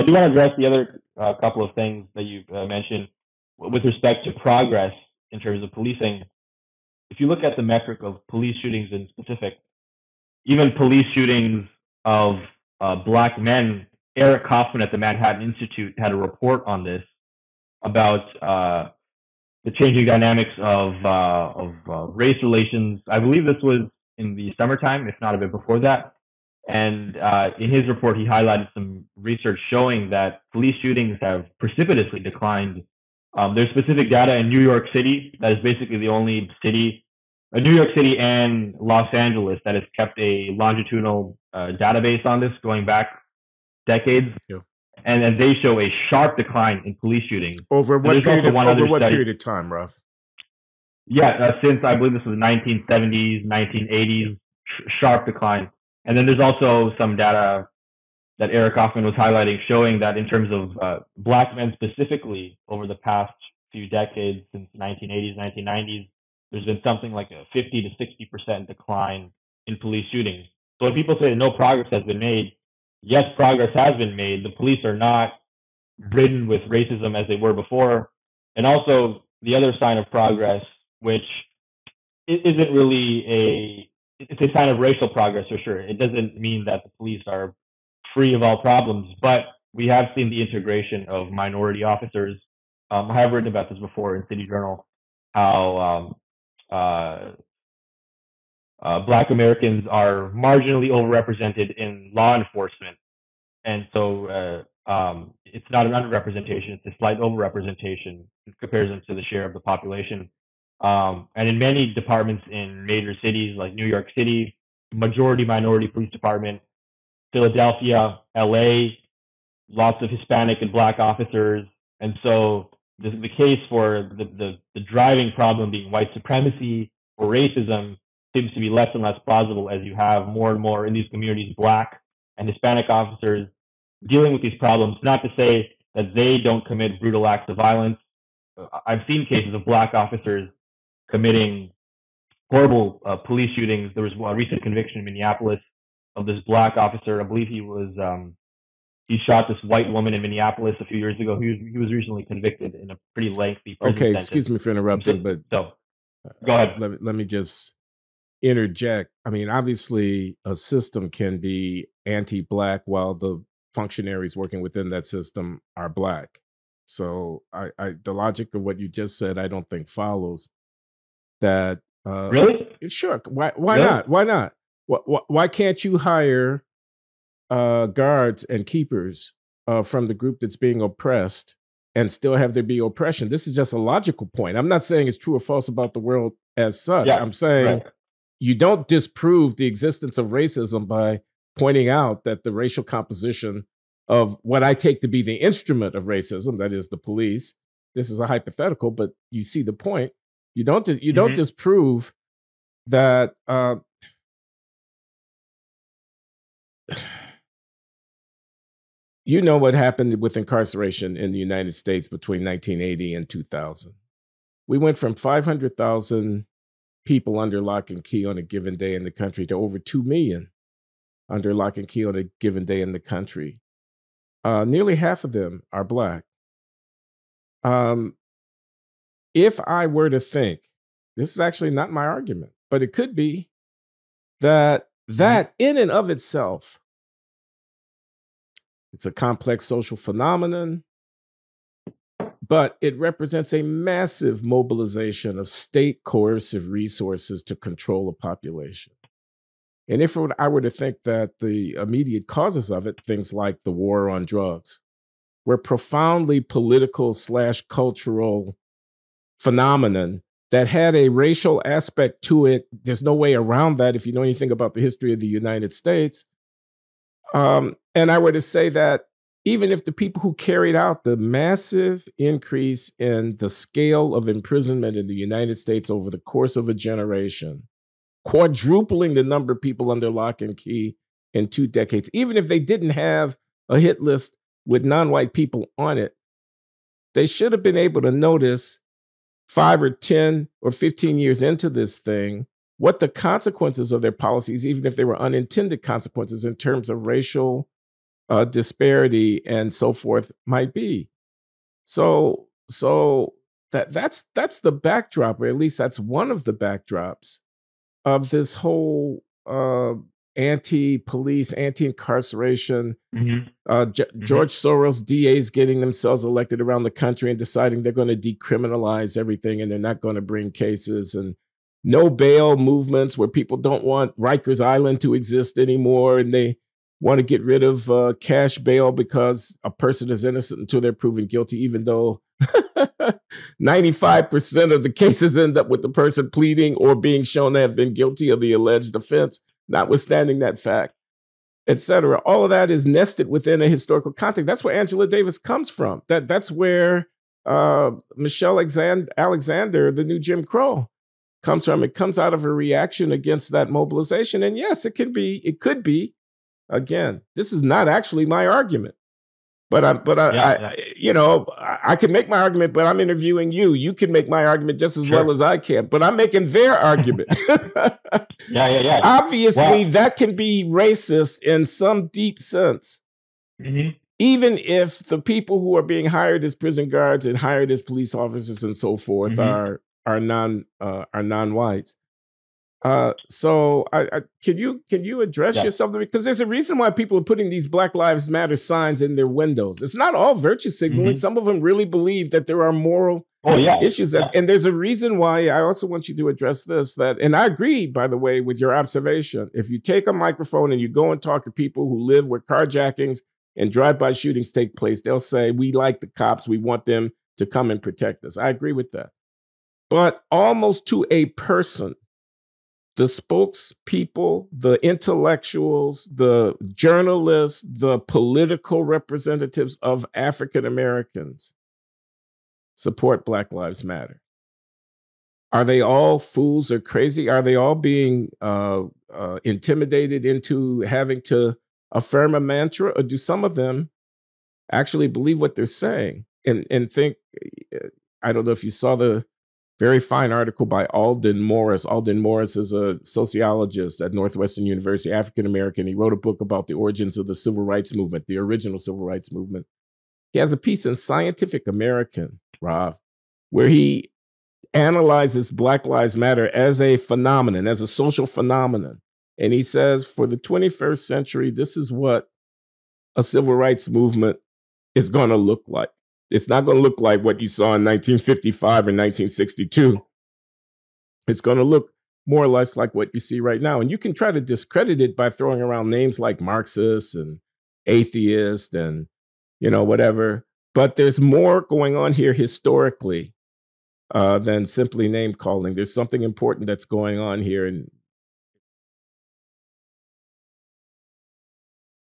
do want to address the other couple of things that you mentioned with respect to progress in terms of policing. If you look at the metric of police shootings in specific, even police shootings of black men, Eric Kaufman at the Manhattan Institute had a report on this about the changing dynamics of race relations. I believe this was in the summertime, if not a bit before that. And in his report, he highlighted some research showing that police shootings have precipitously declined. There's specific data in New York City that is basically the only city, New York City and Los Angeles, that has kept a longitudinal database on this going back decades. Yeah. And they show a sharp decline in police shootings. Over what period of time, Ralph? Yeah, since I believe this was 1970s, 1980s, sharp decline. And then there's also some data that Eric Kaufman was highlighting showing that in terms of black men specifically over the past few decades, since 1980s, 1990s, there's been something like a 50 to 60% decline in police shootings. So when people say no progress has been made, yes, progress has been made. The police are not ridden with racism as they were before. And also the other sign of progress, which isn't really it's a sign of racial progress for sure. It doesn't mean that the police are free of all problems, but we have seen the integration of minority officers. I have written about this before in City Journal, how Black Americans are marginally overrepresented in law enforcement. And so it's not an underrepresentation, it's a slight overrepresentation in comparison to the share of the population. And in many departments in major cities like New York City, majority minority police department, Philadelphia, LA, lots of Hispanic and Black officers. And so the case for the driving problem being white supremacy or racism seems to be less and less plausible as you have more and more in these communities Black and Hispanic officers dealing with these problems. Not to say that they don't commit brutal acts of violence. I've seen cases of Black officers committing horrible police shootings. There was a recent conviction in Minneapolis of this Black officer. I believe he shot this white woman in Minneapolis a few years ago. He was recently convicted in a pretty lengthy prison sentence. Excuse me for interrupting, but go ahead. Let me just interject. I mean, obviously, a system can be anti-Black while the functionaries working within that system are Black. So the logic of what you just said, I don't think follows that. Really? Sure. Why not? Why not? Why can't you hire guards and keepers from the group that's being oppressed and still have there be oppression? This is just a logical point. I'm not saying it's true or false about the world as such. Yeah, I'm saying you don't disprove the existence of racism by pointing out that the racial composition of what I take to be the instrument of racism, that is the police. This is a hypothetical, but you see the point. You don't disprove that. You know what happened with incarceration in the United States between 1980 and 2000. We went from 500,000 people under lock and key on a given day in the country to over 2 million under lock and key on a given day in the country. Nearly half of them are Black. If I were to think, this is actually not my argument, but it could be that in and of itself, it's a complex social phenomenon, but it represents a massive mobilization of state coercive resources to control a population. And if I were to think that the immediate causes of it, things like the war on drugs, were profoundly political / cultural phenomenon that had a racial aspect to it, there's no way around that if you know anything about the history of the United States. And I were to say that even if the people who carried out the massive increase in the scale of imprisonment in the United States over the course of a generation, quadrupling the number of people under lock and key in 2 decades, even if they didn't have a hit list with non-white people on it, they should have been able to notice 5 or 10 or 15 years into this thing what the consequences of their policies, even if they were unintended consequences in terms of racial disparity and so forth might be. So that's the backdrop, or at least that's one of the backdrops of this whole anti-police, anti-incarceration. George Soros DAs getting themselves elected around the country and deciding they're going to decriminalize everything and they're not going to bring cases, and no bail movements where people don't want Rikers Island to exist anymore and they want to get rid of cash bail because a person is innocent until they're proven guilty, even though 95% of the cases end up with the person pleading or being shown to have been guilty of the alleged offense, notwithstanding that fact, etc. All of that is nested within a historical context. That's where Angela Davis comes from. That's where Michelle Alexander, the new Jim Crow, comes from. It comes out of a reaction against that mobilization. And yes, it could be. Again, this is not actually my argument, but I can make my argument, but I'm interviewing you. You can make my argument just as well as I can, but I'm making their argument. Yeah. Obviously, that can be racist in some deep sense, even if the people who are being hired as prison guards and hired as police officers and so forth are non-whites. So can you address yourself? Because there's a reason why people are putting these Black Lives Matter signs in their windows. It's not all virtue signaling. Some of them really believe that there are moral issues. And there's a reason why I also want you to address this, and I agree, by the way, with your observation. If you take a microphone and you go and talk to people who live where carjackings and drive-by shootings take place, they'll say, we like the cops. We want them to come and protect us. I agree with that. But almost to a person, the spokespeople, the intellectuals, the journalists, the political representatives of African Americans support Black Lives Matter. Are they all fools or crazy? Are they all being intimidated into having to affirm a mantra? Or do some of them actually believe what they're saying and think, I don't know if you saw the very fine article by Alden Morris. Alden Morris is a sociologist at Northwestern University, African-American. He wrote a book about the origins of the civil rights movement, the original civil rights movement. He has a piece in Scientific American, Rob, where he analyzes Black Lives Matter as a phenomenon, as a social phenomenon. And he says, for the 21st century, this is what a civil rights movement is going to look like. It's not going to look like what you saw in 1955 or 1962. It's going to look more or less like what you see right now. And you can try to discredit it by throwing around names like Marxist and atheist and, whatever. But there's more going on here historically than simply name calling. There's something important that's going on here. And